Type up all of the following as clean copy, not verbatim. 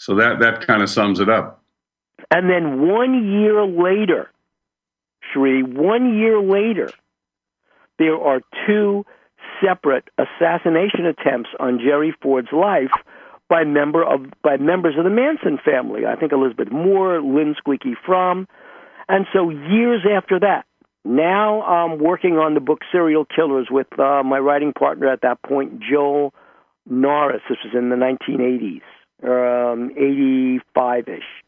So that kind of sums it up. And then 1 year later, Sri, 1 year later, there are two separate assassination attempts on Jerry Ford's life by members of the Manson family. I think Elizabeth Moore, Lynn Squeaky Fromm. And so years after that, now I'm working on the book Serial Killers with my writing partner at that point, Joel Norris. This was in the 1980s, 85-ish.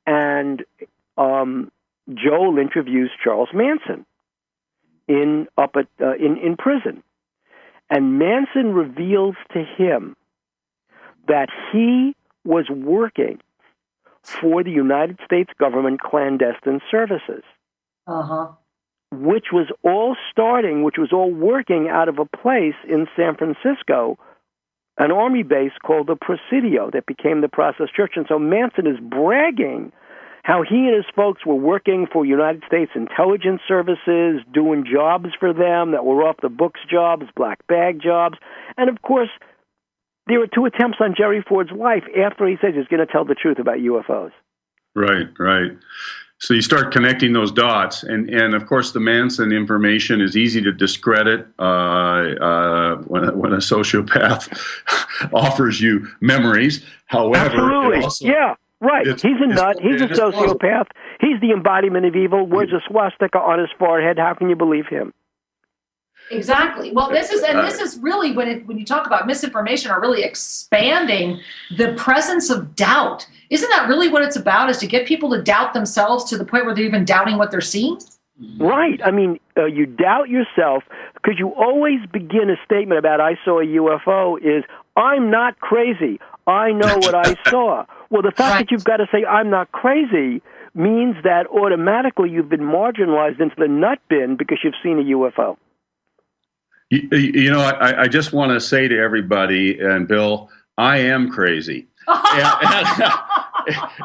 And Joel interviews Charles Manson in prison. And Manson reveals to him that he was working for the United States government clandestine services. Uh-huh. Which was all working out of a place in San Francisco, an army base called the Presidio that became the Process Church. And so Manson is bragging how he and his folks were working for United States intelligence services, doing jobs for them that were off-the-books jobs, black bag jobs. And, of course, there were two attempts on Jerry Ford's life after he says he's going to tell the truth about UFOs. Right. So you start connecting those dots, and of course the Manson information is easy to discredit when a sociopath offers you memories. However, absolutely, yeah, right. He's a nut. He's a sociopath. He's the embodiment of evil. Wears a swastika on his forehead. How can you believe him? Exactly. Well, this is really when you talk about misinformation or really expanding the presence of doubt. Isn't that really what it's about? Is to get people to doubt themselves to the point where they're even doubting what they're seeing? Right. I mean, you doubt yourself because you always begin a statement about "I saw a UFO" is "I'm not crazy. I know what I saw." Well, the fact that you've got to say "I'm not crazy" means that automatically you've been marginalized into the nut bin because you've seen a UFO. You know, I just want to say to everybody, and Bill, I am crazy.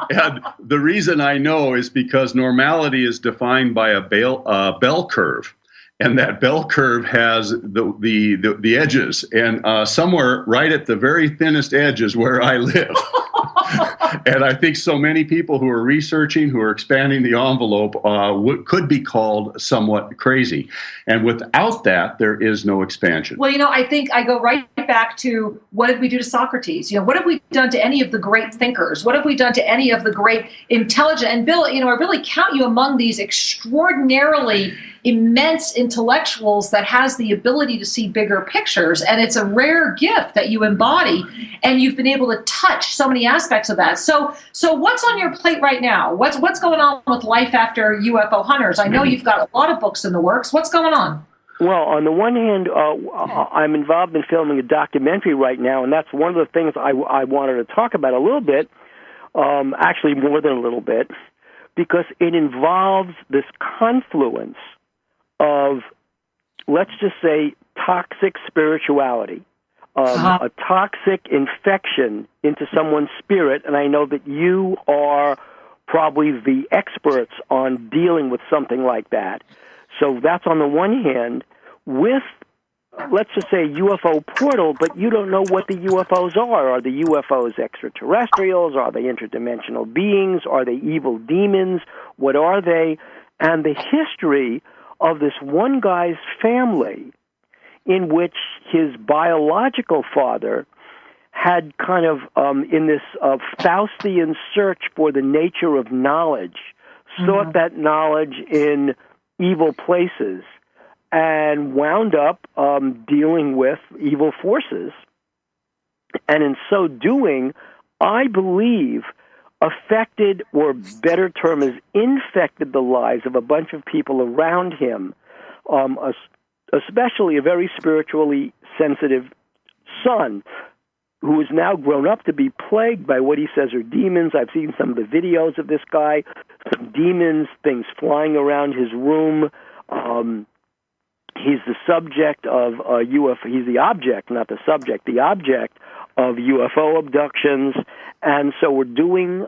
And the reason I know is because normality is defined by a bell curve. And that bell curve has the edges. And somewhere right at the very thinnest edge is where I live. And I think so many people who are researching, who are expanding the envelope, could be called somewhat crazy. And without that, there is no expansion. Well, you know, I think I go right back to what did we do to Socrates? You know, what have we done to any of the great thinkers? What have we done to any of the great intelligent? And Bill, you know, I really count you among these extraordinarily immense intellectuals that has the ability to see bigger pictures. And it's a rare gift that you embody, and you've been able to touch so many aspects of that. So what's on your plate right now? What's going on with Life After UFO Hunters? I know you've got a lot of books in the works. What's going on? Well, on the one hand, I'm involved in filming a documentary right now, and that's one of the things I wanted to talk about a little bit, actually more than a little bit, because it involves this confluence of, let's just say, toxic spirituality, a toxic infection into someone's spirit. And I know that you are probably the experts on dealing with something like that. So that's on the one hand with, let's just say, UFO portal, but you don't know what the UFOs are. Are the UFOs extraterrestrials? Are they interdimensional beings? Are they evil demons? What are they? And the history of this one guy's family in which his biological father had kind of, in this Faustian search for the nature of knowledge, sought that knowledge in evil places and wound up dealing with evil forces. And in so doing, I believe, affected, or better term is infected, the lives of a bunch of people around him, especially a very spiritually sensitive son who is now grown up to be plagued by what he says are demons. I've seen some of the videos of this guy, some demons, things flying around his room. He's the subject of UFO. He's the object, not the subject, the object of UFO abductions. And so we're doing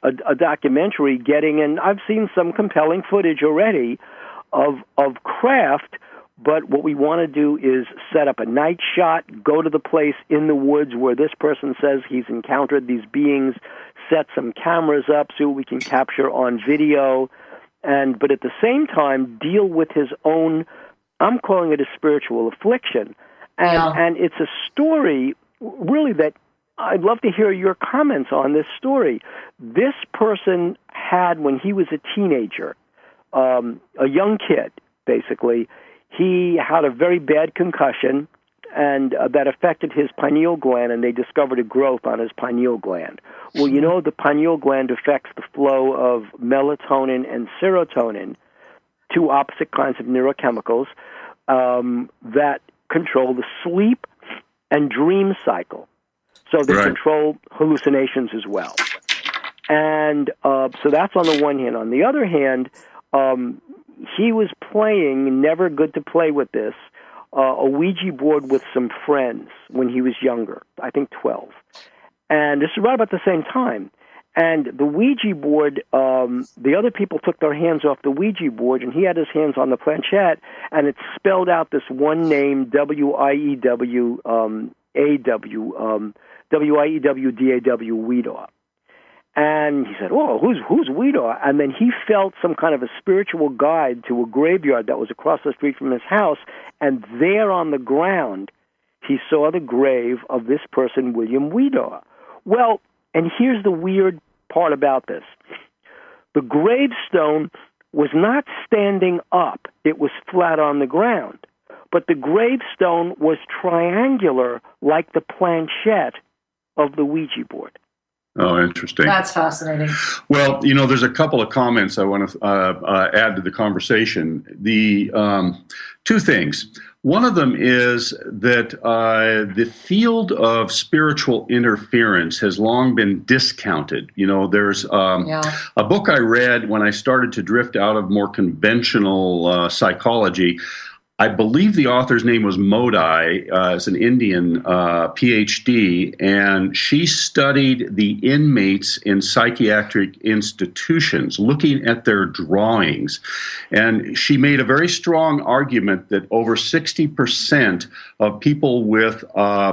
a documentary and I've seen some compelling footage already of craft But what we want to do is set up a night shot, go to the place in the woods where this person says he's encountered these beings, set some cameras up so we can capture on video, but at the same time deal with his own, I'm calling it a spiritual affliction. And it's a story really that I'd love to hear your comments on this story. This person had, when he was a teenager, a young kid, basically, he had a very bad concussion, and that affected his pineal gland, and they discovered a growth on his pineal gland. Well, you know, the pineal gland affects the flow of melatonin and serotonin, two opposite kinds of neurochemicals that control the sleep and dream cycle. So they control hallucinations as well. And so that's on the one hand. On the other hand, he was playing, never good to play with this, a Ouija board with some friends when he was younger, I think 12. And this is right about the same time. And the Ouija board, the other people took their hands off the Ouija board, and he had his hands on the planchette, and it spelled out this one name, W-I-E-W-A-W, Ouija. And he said, "Oh, who's Ouija?" And then he felt some kind of a spiritual guide to a graveyard that was across the street from his house, and there on the ground, he saw the grave of this person, William Ouija. Well, and here's the weird part about this. The gravestone was not standing up. It was flat on the ground. But the gravestone was triangular like the planchette of the Ouija board. Oh, interesting. That's fascinating. Well, you know, there's a couple of comments I want to add to the conversation. The two things. One of them is that the field of spiritual interference has long been discounted. You know, there's a book I read when I started to drift out of more conventional psychology. I believe the author's name was Modi, as an Indian PhD, and she studied the inmates in psychiatric institutions, looking at their drawings. And she made a very strong argument that over 60% of people with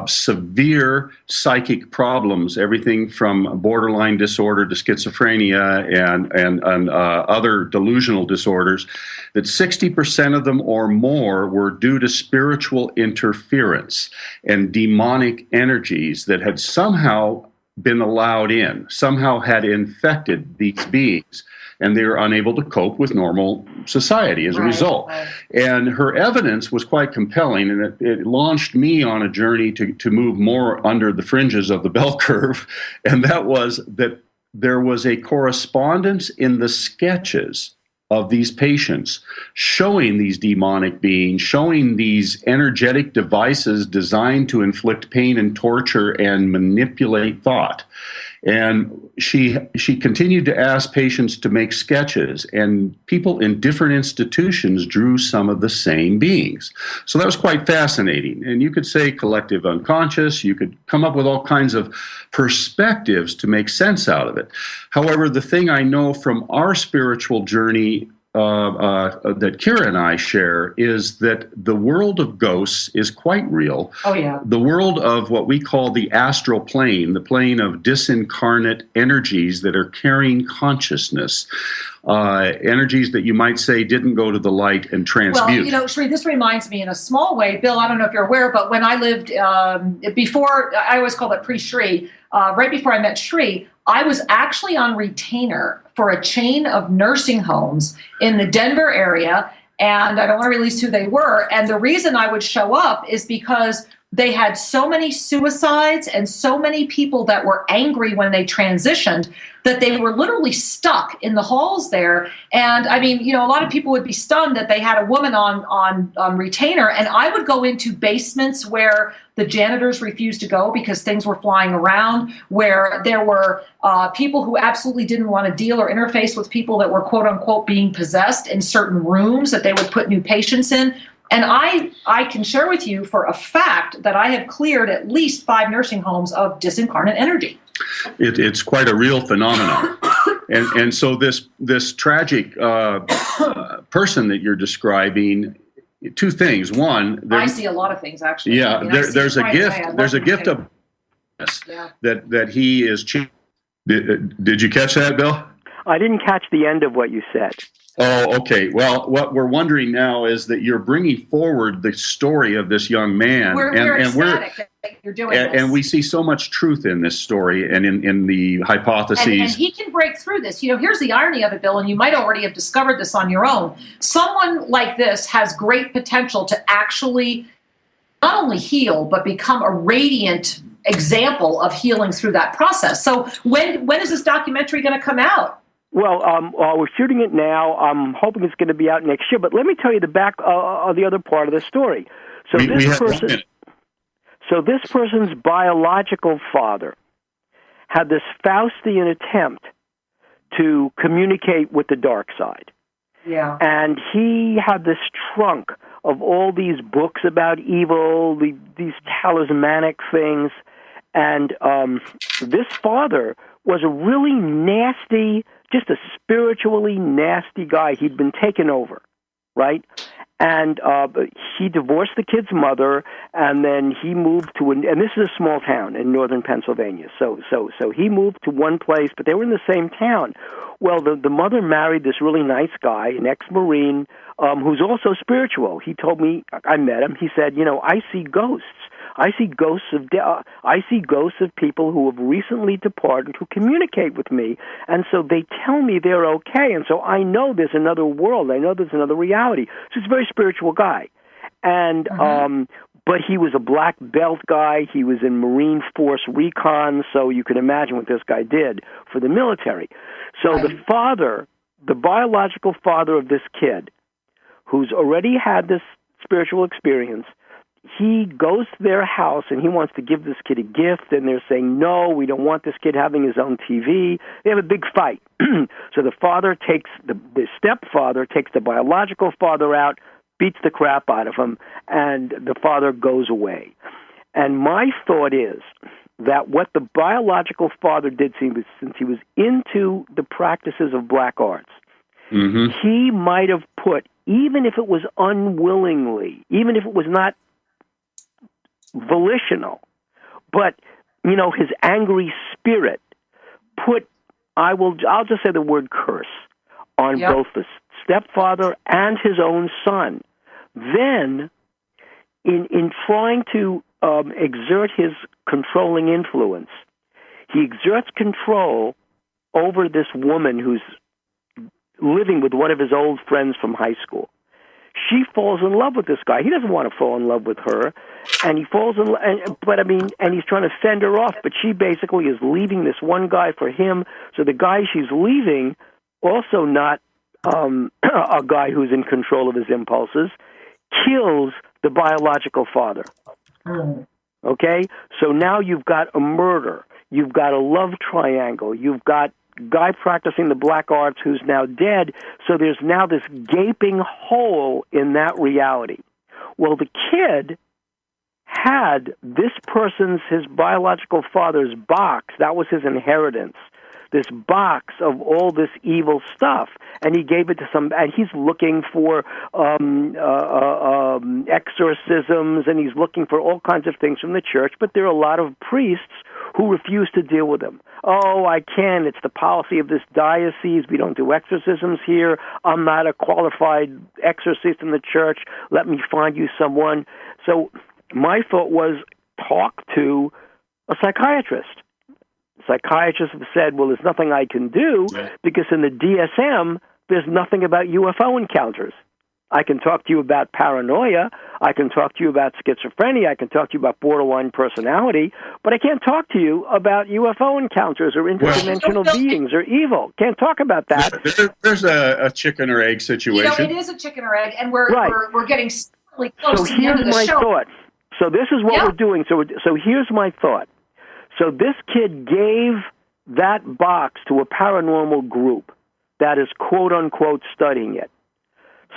severe psychic problems, everything from borderline disorder to schizophrenia and other delusional disorders, that 60% of them or more were due to spiritual interference and demonic energies that had somehow been allowed in, somehow had infected these beings, and they were unable to cope with normal society as a result. Right. And her evidence was quite compelling, and it launched me on a journey to move more under the fringes of the bell curve, and that was that there was a correspondence in the sketches of these patients, showing these demonic beings, showing these energetic devices designed to inflict pain and torture and manipulate thought. And she continued to ask patients to make sketches, and people in different institutions drew some of the same beings. So that was quite fascinating. And you could say collective unconscious, you could come up with all kinds of perspectives to make sense out of it. However, the thing I know from our spiritual journey that Kira and I share is that the world of ghosts is quite real. Oh, yeah. The world of what we call the astral plane, the plane of disincarnate energies that are carrying consciousness, energies that you might say didn't go to the light and transmute. Well, you know, Sri, this reminds me in a small way, Bill, I don't know if you're aware, but when I lived before, I always call it pre-Sri, right before I met Sri, I was actually on retainer for a chain of nursing homes in the Denver area, and I don't want to release who they were. And the reason I would show up is because they had so many suicides and so many people that were angry when they transitioned that they were literally stuck in the halls there. And I mean, you know, a lot of people would be stunned that they had a woman on retainer. And I would go into basements where the janitors refused to go because things were flying around, where there were people who absolutely didn't want to deal or interface with people that were quote unquote being possessed in certain rooms that they would put new patients in. And I can share with you for a fact that I have cleared at least 5 nursing homes of disincarnate energy. It's quite a real phenomenon. And so this tragic person that you're describing, two things. One, I see a lot of things actually. Yeah, I mean, there's a gift. There's a gift of that he is. Did you catch that, Bill? I didn't catch the end of what you said. Oh, okay. Well, what we're wondering now is that you're bringing forward the story of this young man, we're ecstatic that you're doing this. And we see so much truth in this story and in the hypotheses. And he can break through this. Here's the irony of it, Bill, and you might already have discovered this on your own. Someone like this has great potential to actually not only heal, but become a radiant example of healing through that process. So when is this documentary going to come out? Well, we're shooting it now. I'm hoping it's going to be out next year. But let me tell you the other part of the story. So this person's biological father had this Faustian attempt to communicate with the dark side. Yeah. And he had this trunk of all these books about evil, these talismanic things. And this father was a really nasty, just a spiritually nasty guy. He'd been taken over, right? And he divorced the kid's mother, and then he moved to and this is a small town in northern Pennsylvania. So he moved to one place, but they were in the same town. Well, the mother married this really nice guy, an ex-Marine, who's also spiritual. He told me, I met him. He said, I see ghosts. I see ghosts of people who have recently departed who communicate with me, and so they tell me they're okay, and so I know there's another world. I know there's another reality. So he's a very spiritual guy, and but he was a black belt guy. He was in Marine Force Recon, so you can imagine what this guy did for the military. So the biological father of this kid, who's already had this spiritual experience, he goes to their house and he wants to give this kid a gift, and they're saying, no, we don't want this kid having his own TV. They have a big fight. So the father takes, the stepfather takes the biological father out, beats the crap out of him, and the father goes away. And my thought is that what the biological father did, since he was into the practices of black arts, he might have put, even if it was unwillingly, even if it was not volitional, but his angry spirit put, I'll just say the word curse on both the stepfather and his own son. Then in trying to exert his controlling influence, he exerts control over this woman who's living with one of his old friends from high school. She falls in love with this guy. He doesn't want to fall in love with her, and he falls in love. And he's trying to fend her off. But she basically is leaving this one guy for him. So the guy she's leaving, also not a guy who's in control of his impulses, kills the biological father. Okay, so now you've got a murder. You've got a love triangle. You've got guy practicing the black arts who's now dead, so there's now this gaping hole in that reality. Well, the kid had this person's, his biological father's box. That was his inheritance, this box of all this evil stuff, and he gave it to and he's looking for exorcisms, and he's looking for all kinds of things from the church, but there are a lot of priests who refuse to deal with him. Oh, I can. It's the policy of this diocese. We don't do exorcisms here. I'm not a qualified exorcist in the church. Let me find you someone. So my thought was, talk to a psychiatrist. Psychiatrists have said, well, there's nothing I can do because in the DSM, there's nothing about UFO encounters. I can talk to you about paranoia. I can talk to you about schizophrenia. I can talk to you about borderline personality, but I can't talk to you about UFO encounters or interdimensional beings or evil. Can't talk about that. There's a chicken or egg situation. It is a chicken or egg, and we're getting really close to the end of the show. So here's my thought. So this is what we're doing. So here's my thought. So this kid gave that box to a paranormal group that is quote-unquote studying it.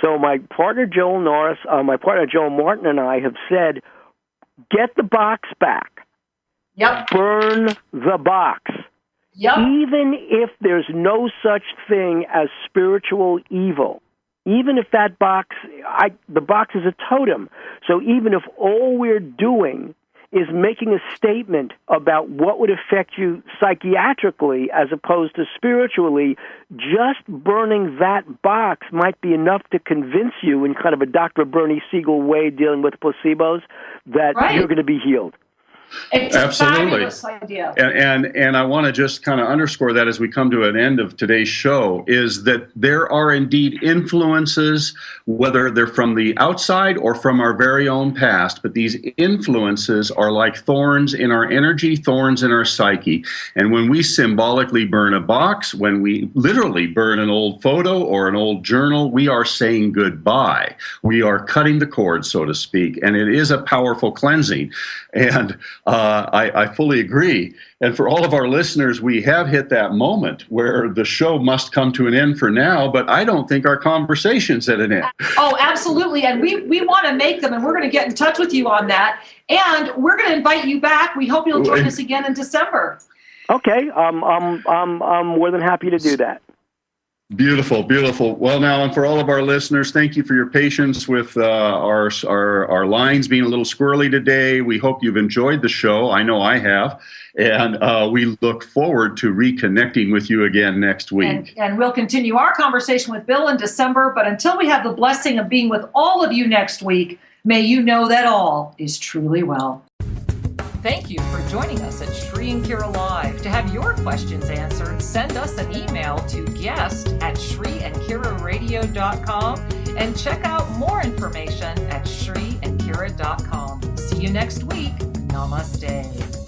So my partner Joel Martin and I have said, get the box back. Burn the box. Even if there's no such thing as spiritual evil, even if that box, the box is a totem. So even if all we're doing is making a statement about what would affect you psychiatrically as opposed to spiritually, just burning that box might be enough to convince you, in kind of a Dr. Bernie Siegel way dealing with placebos, that you're going to be healed. It's Absolutely. a fabulous idea. And I want to just kind of underscore that as we come to an end of today's show, is that there are indeed influences, whether they're from the outside or from our very own past, but these influences are like thorns in our energy, thorns in our psyche. And when we symbolically burn a box, when we literally burn an old photo or an old journal, we are saying goodbye. We are cutting the cord, so to speak, and it is a powerful cleansing. And I fully agree. And for all of our listeners, we have hit that moment where the show must come to an end for now, but I don't think our conversation's at an end. Oh, absolutely. And we want to make them, and we're going to get in touch with you on that. And we're going to invite you back. We hope you'll join us again in December. Okay. I'm more than happy to do that. Beautiful, beautiful. Well, now, and for all of our listeners, thank you for your patience with our lines being a little squirrely today. We hope you've enjoyed the show. I know I have. And we look forward to reconnecting with you again next week. And we'll continue our conversation with Bill in December. But until we have the blessing of being with all of you next week, may you know that all is truly well. Thank you for joining us at Shri and Kira Live. To have your questions answered, send us an email to guest@shriandkiraradio.com and check out more information at shriandkira.com. See you next week. Namaste.